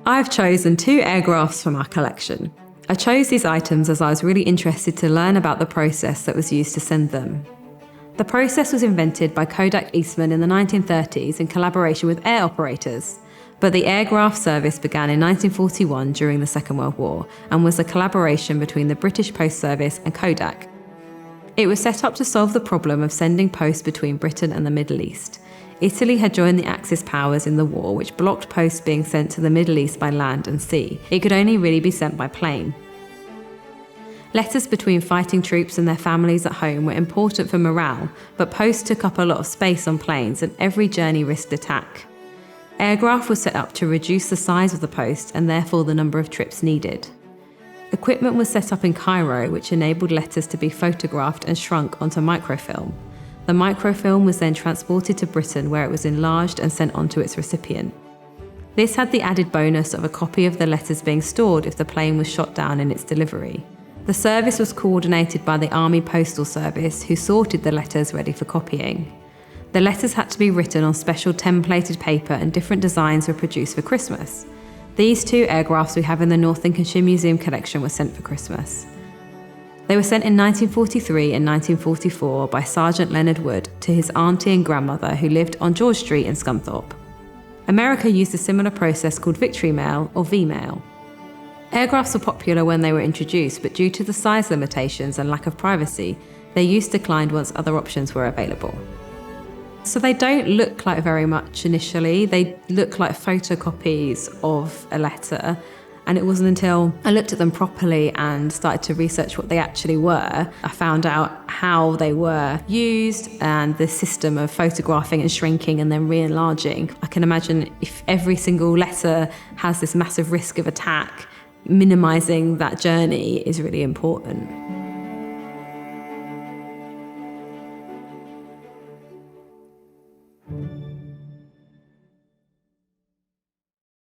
I've chosen 2 airgraphs from our collection. I chose these items as I was really interested to learn about the process that was used to send them. The process was invented by Kodak Eastman in the 1930s in collaboration with air operators, but the airgraph service began in 1941 during the Second World War and was a collaboration between the British Post Service and Kodak. It was set up to solve the problem of sending post between Britain and the Middle East. Italy had joined the Axis powers in the war, which blocked posts being sent to the Middle East by land and sea. It could only really be sent by plane. Letters between fighting troops and their families at home were important for morale, but post took up a lot of space on planes and every journey risked attack. Airgraph was set up to reduce the size of the post and therefore the number of trips needed. Equipment was set up in Cairo, which enabled letters to be photographed and shrunk onto microfilm. The microfilm was then transported to Britain, where it was enlarged and sent on to its recipient. This had the added bonus of a copy of the letters being stored if the plane was shot down in its delivery. The service was coordinated by the Army Postal Service, who sorted the letters ready for copying. The letters had to be written on special templated paper and different designs were produced for Christmas. These 2 airgraphs we have in the North Lincolnshire Museum collection were sent for Christmas. They were sent in 1943 and 1944 by Sergeant Leonard Wood to his auntie and grandmother who lived on George Street in Scunthorpe. America used a similar process called Victory Mail or V-Mail. Airgraphs were popular when they were introduced, but due to the size limitations and lack of privacy, their use declined once other options were available. So they don't look like very much initially. They look like photocopies of a letter. And it wasn't until I looked at them properly and started to research what they actually were, I found out how they were used and the system of photographing and shrinking and then re-enlarging. I can imagine if every single letter has this massive risk of attack, minimising that journey is really important.